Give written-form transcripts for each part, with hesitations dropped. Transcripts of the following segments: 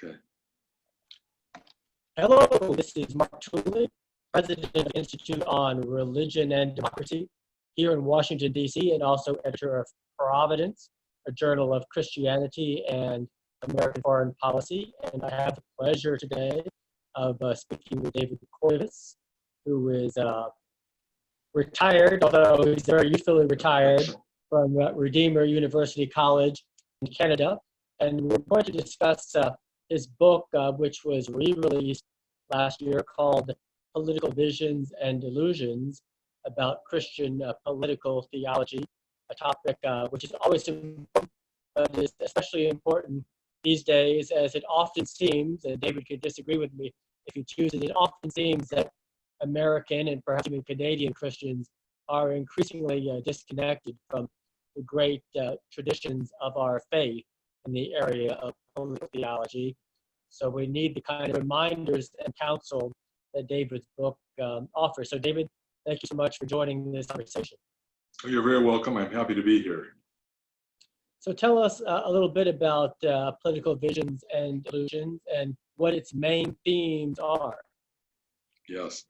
Okay. Hello, this is Mark Tooley, president of the Institute on Religion and Democracy here in Washington, D.C., and also editor of Providence, a journal of Christianity and American foreign policy. And I have the pleasure today of speaking with David Koyzis, who is retired, although he's very youthfully retired, from Redeemer University College in Canada. And we're going to discuss his book, which was re-released last year, called Political Visions and Illusions, about Christian political theology, a topic which is always important, but is especially important these days, as it often seems, and David could disagree with me if he chooses, it often seems that American and perhaps even Canadian Christians are increasingly disconnected from the great traditions of our faith in the area of political theology. So we need the kind of reminders and counsel that David's book offers. So David, thank you so much for joining this conversation. You're very welcome. I'm happy to be here. So tell us a little bit about Political Visions and Illusions and what its main themes are. Yes,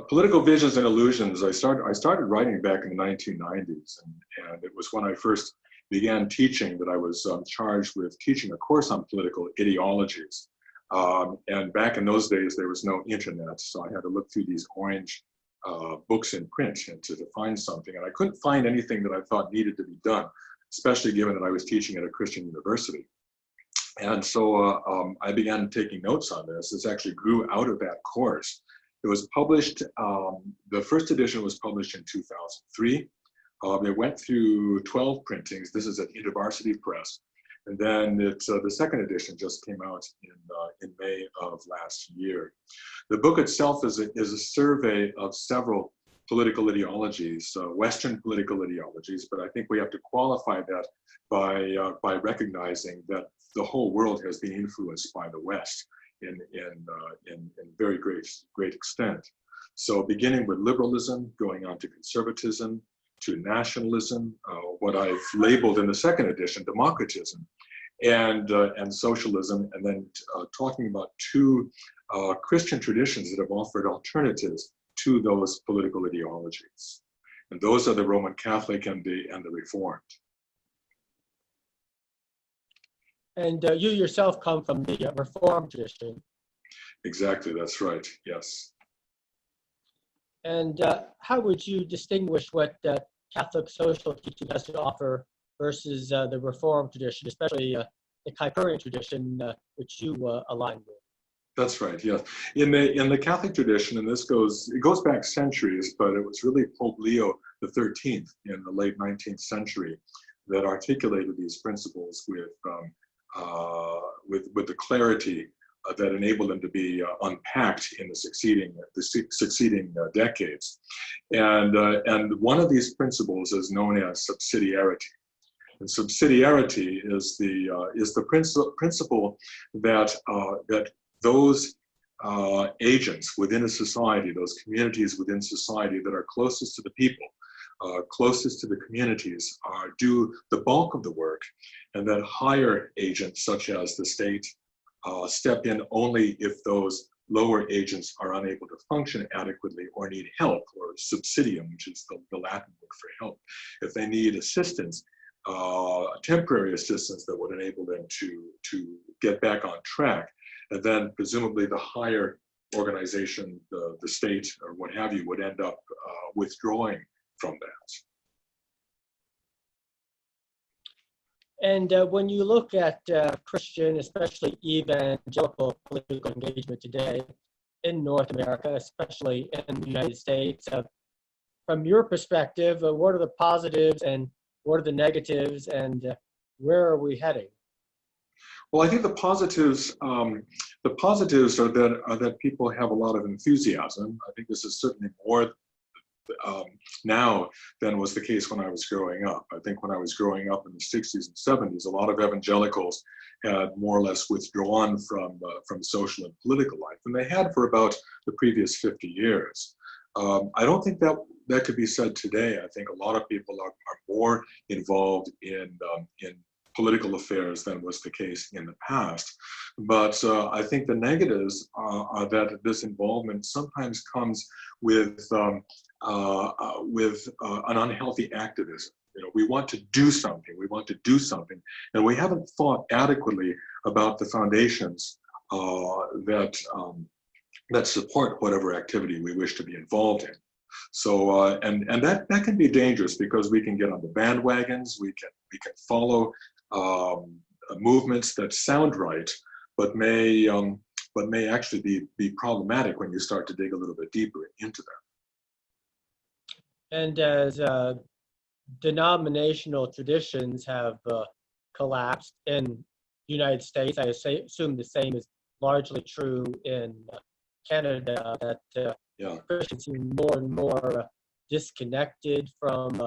Political Visions and Illusions. I started writing back in the 1990s, and it was when I first began teaching that I was charged with teaching a course on political ideologies. And back in those days, there was no internet, so I had to look through these orange books in print to find something. And I couldn't find anything that I thought needed to be done, especially given that I was teaching at a Christian university. And so I began taking notes on this. This actually grew out of that course. It was published, the first edition was published in 2003. It went through 12 printings. This is at InterVarsity Press. And then the second edition just came out in May of last year. The book itself is a survey of several political ideologies, Western political ideologies, but I think we have to qualify that by recognizing that the whole world has been influenced by the West in very great extent. So beginning with liberalism, going on to conservatism, to nationalism, what I've labeled in the second edition, democratism, and socialism, and then talking about two Christian traditions that have offered alternatives to those political ideologies. And those are the Roman Catholic and the Reformed. And you yourself come from the Reformed tradition. Exactly, that's right, yes. And how would you distinguish what Catholic social teaching has to offer versus the Reformed tradition, especially the Kuyperian tradition, which you align with? That's right, yes. In the Catholic tradition, and it goes back centuries, but it was really Pope Leo XIII in the late 19th century that articulated these principles with the clarity that enabled them to be unpacked in the succeeding decades. And one of these principles is known as subsidiarity. And subsidiarity is the principle that those agents within a society, those communities within society that are closest to the people, closest to the communities, do the bulk of the work, and that higher agents such as the state step in only if those lower agents are unable to function adequately or need help, or subsidium, which is the Latin word for help. If they need assistance, temporary assistance that would enable them to get back on track, and then presumably the higher organization, the state or what have you, would end up withdrawing from that. And when you look at Christian, especially evangelical political engagement today in North America, especially in the United States, from your perspective, what are the positives and what are the negatives, and where are we heading? Well, I think the positives are that people have a lot of enthusiasm. I think this is certainly more now than was the case when I was growing up. I think when I was growing up in the 60s and 70s, a lot of evangelicals had more or less withdrawn from social and political life, and they had for about the previous 50 years. I don't think that could be said today. I think a lot of people are more involved in political affairs than was the case in the past. But I think the negatives are that this involvement sometimes comes with an unhealthy activism. You know, we want to do something, and we haven't thought adequately about the foundations that support whatever activity we wish to be involved in. So and that can be dangerous, because we can get on the bandwagons, we can follow movements that sound right, but may actually be problematic when you start to dig a little bit deeper into them. And as denominational traditions have collapsed in the United States, I assume the same is largely true in Canada, that Christians seem more and more disconnected from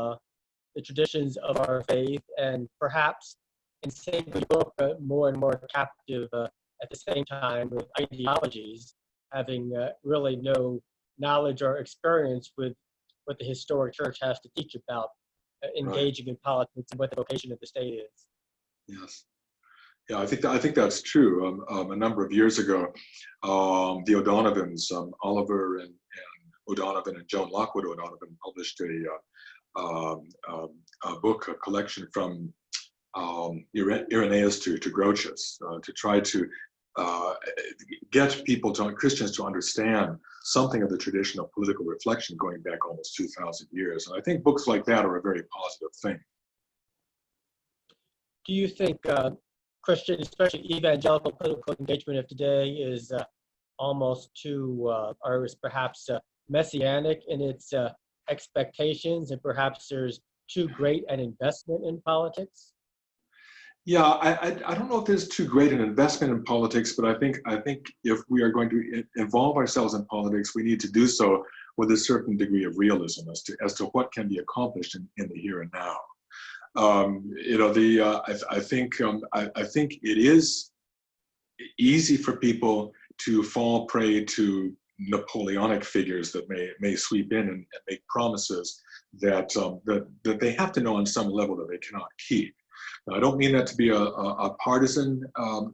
the traditions of our faith, and perhaps, in saying the book, more and more captive at the same time with ideologies, having really no knowledge or experience with what the historic church has to teach about engaging in politics and what the vocation of the state is. Yes. Yeah, I think that's true. A number of years ago, the O'Donovans, Oliver and O'Donovan and Joan Lockwood O'Donovan, published a book, a collection from Irenaeus to Grotius, to try to get Christians to understand something of the tradition of political reflection going back almost 2,000 years. And I think books like that are a very positive thing. Do you think Christian, especially evangelical political engagement of today, is almost too, or is perhaps messianic in its expectations, and perhaps there's too great an investment in politics? Yeah, I don't know if there's too great an investment in politics, but I think if we are going to involve ourselves in politics, we need to do so with a certain degree of realism as to what can be accomplished in the here and now. I think it is easy for people to fall prey to Napoleonic figures that may sweep in and make promises that they have to know on some level that they cannot keep. Now, I don't mean that to be a partisan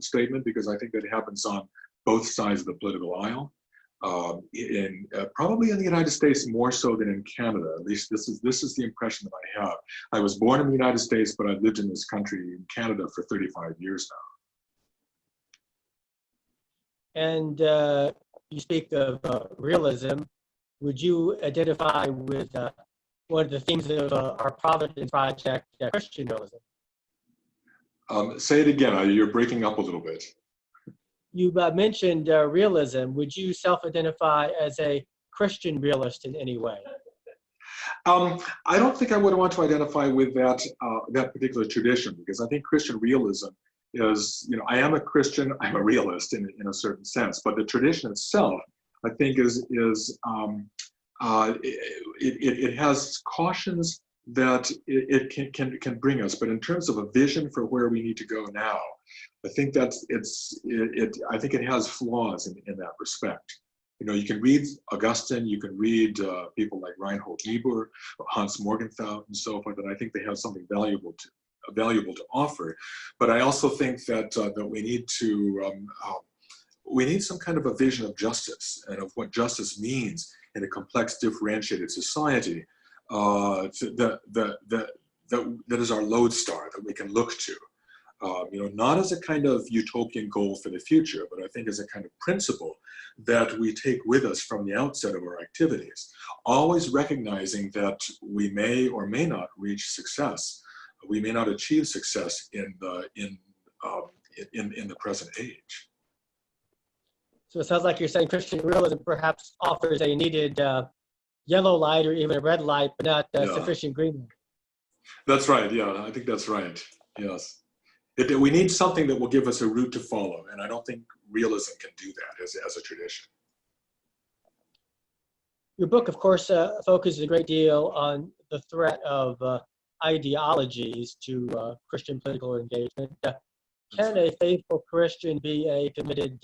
statement, because I think that happens on both sides of the political aisle. Probably in the United States more so than in Canada. At least this is the impression that I have. I was born in the United States, but I've lived in this country, in Canada, for 35 years now. And you speak of realism. Would you identify with one of the themes of our Providence Project, Christian realism? Say it again. You're breaking up a little bit. You mentioned realism. Would you self-identify as a Christian realist in any way? I don't think I would want to identify with that particular tradition, because I think Christian realism is, I am a Christian, I'm a realist in a certain sense, but the tradition itself, I think, it has cautions that it can bring us, but in terms of a vision for where we need to go now, I think I think it has flaws in that respect. You can read Augustine, you can read people like Reinhold Niebuhr, Hans Morgenthau, and so forth, and I think they have something valuable to offer. But I also think that we need some kind of a vision of justice and of what justice means in a complex, differentiated society. That is our lodestar that we can look to, not as a kind of utopian goal for the future, but I think as a kind of principle that we take with us from the outset of our activities, always recognizing that we may or may not reach success, we may not achieve success in the present age. So it sounds like you're saying Christian realism perhaps offers a needed yellow light or even a red light, but not sufficient green. That's right. Yeah, I think that's right. Yes. We need something that will give us a route to follow, and I don't think realism can do that as a tradition. Your book, of course, focuses a great deal on the threat of ideologies to Christian political engagement. Can a faithful Christian be a committed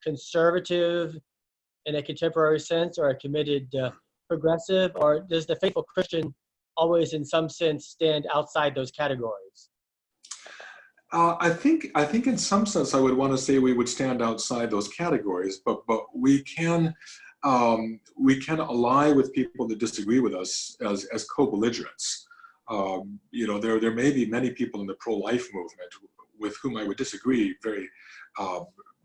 conservative in a contemporary sense, or a committed progressive, or does the faithful Christian always in some sense stand outside those categories? I think in some sense I would want to say we would stand outside those categories, but we can ally with people that disagree with us as co-belligerents. There may be many people in the pro-life movement with whom I would disagree very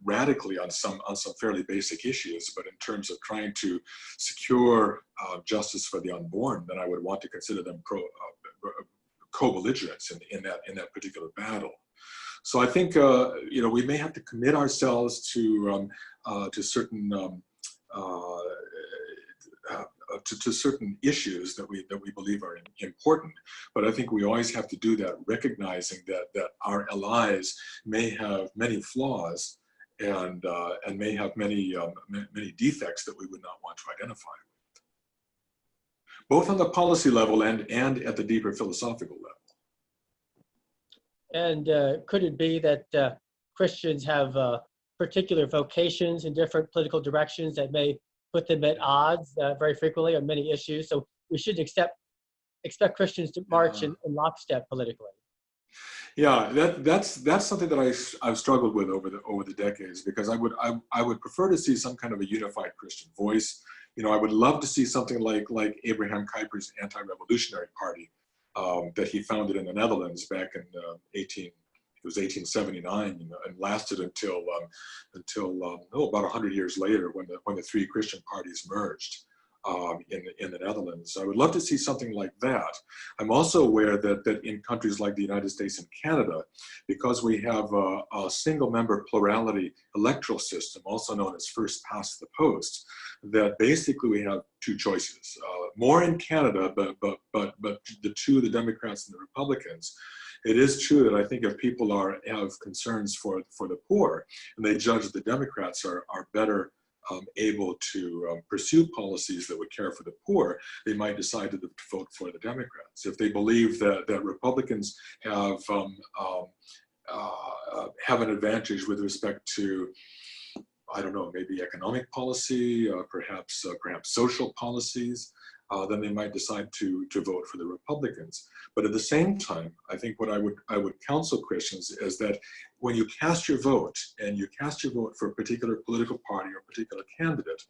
radically on some fairly basic issues, but in terms of trying to secure justice for the unborn, then I would want to consider them co-belligerents in that particular battle. So I think we may have to commit ourselves to certain to certain issues that we believe are important, but I think we always have to do that, recognizing that our allies may have many flaws and may have many defects that we would not want to identify with, both on the policy level and at the deeper philosophical level. And could it be that Christians have particular vocations in different political directions that may put them at odds very frequently on many issues? So we should expect Christians to march in lockstep politically. Yeah, that's something that I've struggled with over the decades, because I would prefer to see some kind of a unified Christian voice. I would love to see something like Abraham Kuyper's anti-revolutionary party that he founded in the Netherlands back in 1879, and lasted until about 100 years later, when the three Christian parties merged in the Netherlands. So I would love to see something like that. I'm also aware that in countries like the United States and Canada, because we have a single member plurality electoral system, also known as first past the post, that basically we have two choices. More in Canada, but the Democrats and the Republicans. It is true that I think if people have concerns for the poor, and they judge the Democrats are better able to pursue policies that would care for the poor, they might decide to vote for the Democrats. If they believe that Republicans have an advantage with respect to, I don't know, maybe economic policy, perhaps social policies, then they might decide to vote for the Republicans. But at the same time, I think what I would counsel Christians is that when you cast your vote, and you cast your vote for a particular political party or a particular candidate,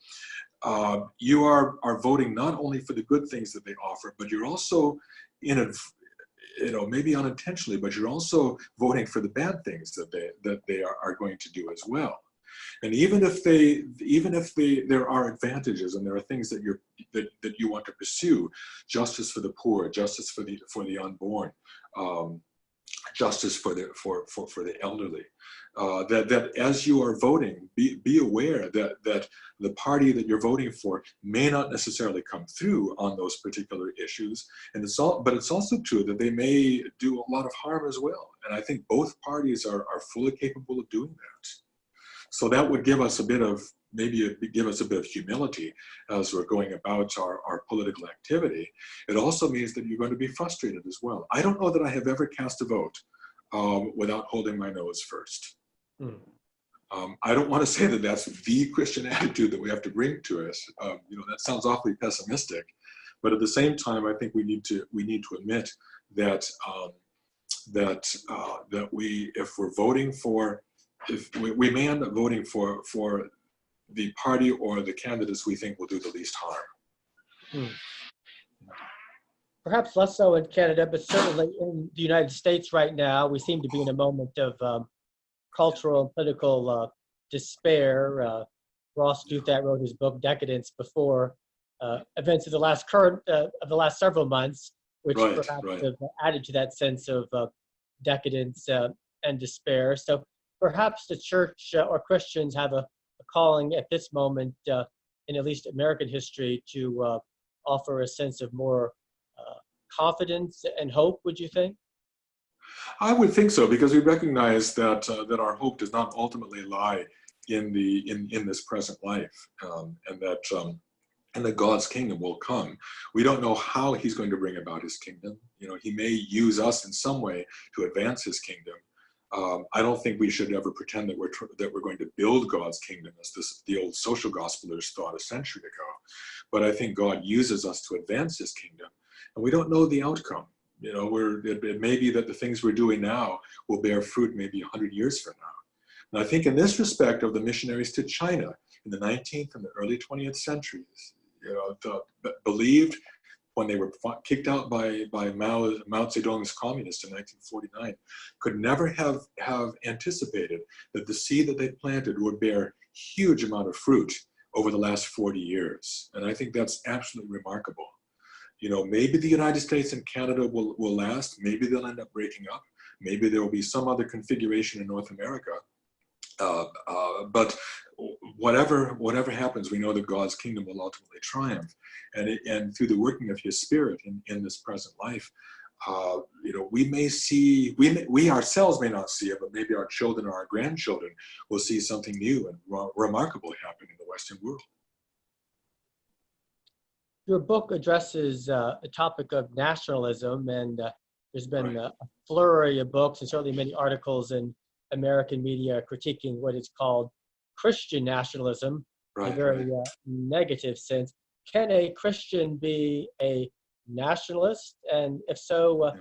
you are voting not only for the good things that they offer, but you're also maybe unintentionally, but you're also voting for the bad things that they are going to do as well. And even if there are advantages and there are things that you want to pursue, justice for the poor, justice for the unborn, justice for the elderly, that as you are voting, be aware that the party that you're voting for may not necessarily come through on those particular issues, but it's also true that they may do a lot of harm as well. And I think both parties are fully capable of doing that. So that would give us a bit of humility as we're going about our political activity. It also means that you're going to be frustrated as well. I don't know that I have ever cast a vote without holding my nose first. I don't want to say that that's the Christian attitude that we have to bring to us. That sounds awfully pessimistic, but at the same time, I think we need to admit that if we're voting for, if we may end up voting for the party or the candidates we think will do the least harm. Perhaps less so in Canada, but certainly in the United States right now, we seem to be in a moment of cultural and political despair. Ross Douthat wrote his book Decadence before events of the last several months, which perhaps have added to that sense of decadence and despair. So perhaps the church or Christians have a calling at this moment in at least American history to offer a sense of more confidence and hope, would you think? I would think so, because we recognize that our hope does not ultimately lie in this present life, and that God's kingdom will come. We don't know how he's going to bring about his kingdom. He may use us in some way to advance his kingdom. I don't think we should ever pretend that we're going to build God's kingdom, as the old social gospelers thought a century ago. But I think God uses us to advance his kingdom, and we don't know the outcome. it may be that the things we're doing now will bear fruit maybe 100 years from now. And I think in this respect of the missionaries to China in the 19th and the early 20th centuries, believed when they were kicked out by Mao Zedong's communists in 1949, could never have anticipated that the seed that they planted would bear huge amount of fruit over the last 40 years. And I think that's absolutely remarkable. Maybe the United States and Canada will last, maybe they'll end up breaking up, maybe there will be some other configuration in North America. But whatever happens, we know that God's kingdom will ultimately triumph, and through the working of His Spirit in this present life, we may see, we ourselves may not see it, but maybe our children or our grandchildren will see something new and remarkable happen in the Western world. Your book addresses the topic of nationalism, and there's been a flurry of books and certainly many articles in American media critiquing what is called Christian nationalism in a very negative sense. Can a Christian be a nationalist, and if so,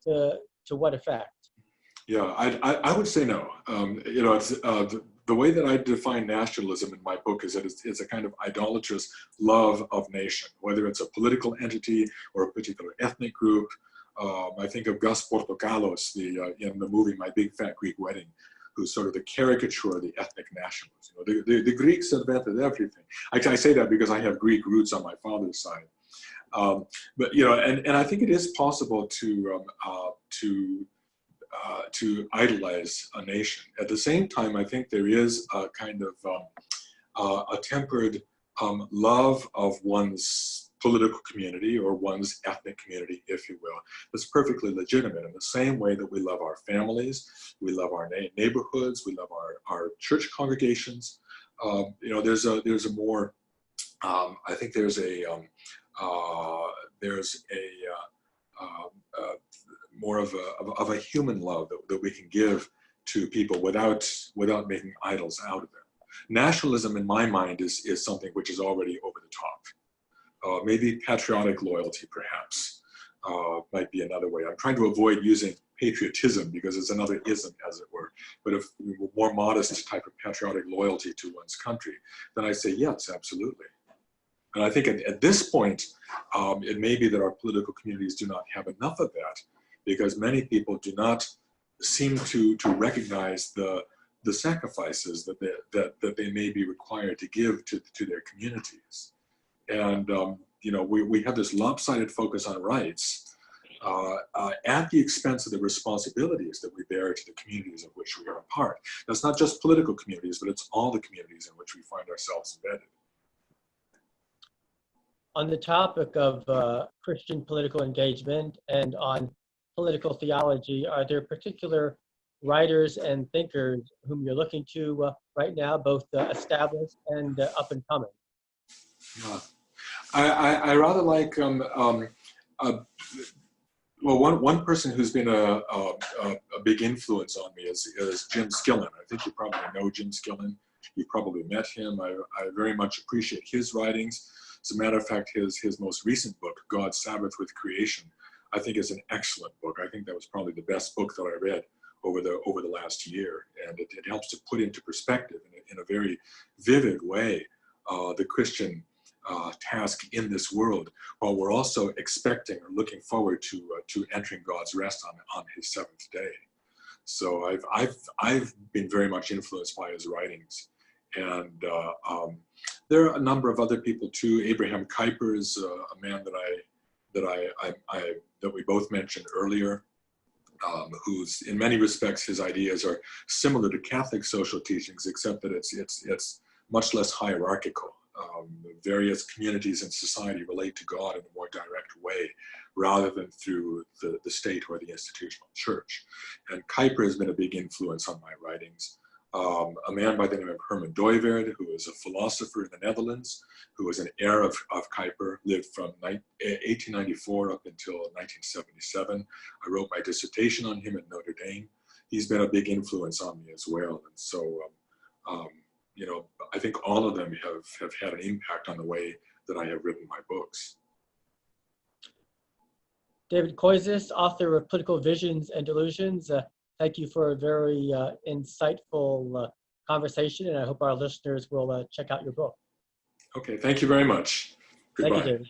to what effect? Yeah, I would say no. It's, the way that I define nationalism in my book is that it's a kind of idolatrous love of nation, whether it's a political entity or a particular ethnic group. I think of Gus Portokalos, in the movie My Big Fat Greek Wedding, who's sort of the caricature of the ethnic nationalists. The Greeks invented everything. I say that because I have Greek roots on my father's side. But and I think it is possible to idolize a nation. At the same time, I think there is a kind of a tempered love of one's political community or one's ethnic community, if you will, that's perfectly legitimate in the same way that we love our families, we love our neighborhoods, we love our church congregations. There's a more, I think there's a more of a human love that we can give to people without making idols out of them. Nationalism, in my mind, is something which is already over the top. Maybe patriotic loyalty, perhaps, might be another way. I'm trying to avoid using patriotism because it's another ism, as it were. But if more modest type of patriotic loyalty to one's country, then I say yes, absolutely. And I think at this point, it may be that our political communities do not have enough of that, because many people do not seem to recognize the sacrifices that they may be required to give to their communities. And we have this lopsided focus on rights at the expense of the responsibilities that we bear to the communities of which we are a part. That's not just political communities, but it's all the communities in which we find ourselves embedded. On the topic of Christian political engagement and on political theology, are there particular writers and thinkers whom you're looking to right now, both established and up and coming? Yeah. I rather like one person who's been a big influence on me is Jim Skillen. I think you probably know Jim Skillen. You probably met him. I very much appreciate his writings. As a matter of fact, his most recent book, God's Sabbath with Creation, I think is an excellent book. I think that was probably the best book that I read over the last year, and it helps to put into perspective in a very vivid way the Christian task in this world, while we're also expecting or looking forward to entering God's rest on His seventh day. So I've been very much influenced by his writings, and there are a number of other people too. Abraham Kuyper is a man that we both mentioned earlier, who's in many respects his ideas are similar to Catholic social teachings, except that it's much less hierarchical. Various communities in society relate to God in a more direct way, rather than through the state or the institutional church. And Kuyper has been a big influence on my writings. A man by the name of Herman Dooyeweerd, who is a philosopher in the Netherlands, who was an heir of Kuyper, lived from 1894 up until 1977. I wrote my dissertation on him at Notre Dame. He's been a big influence on me as well. And so, I think all of them have had an impact on the way that I have written my books. David Koyzis, author of Political Visions and Delusions. Thank you for a very insightful conversation, and I hope our listeners will check out your book. Okay, thank you very much. Thank you, Goodbye. David.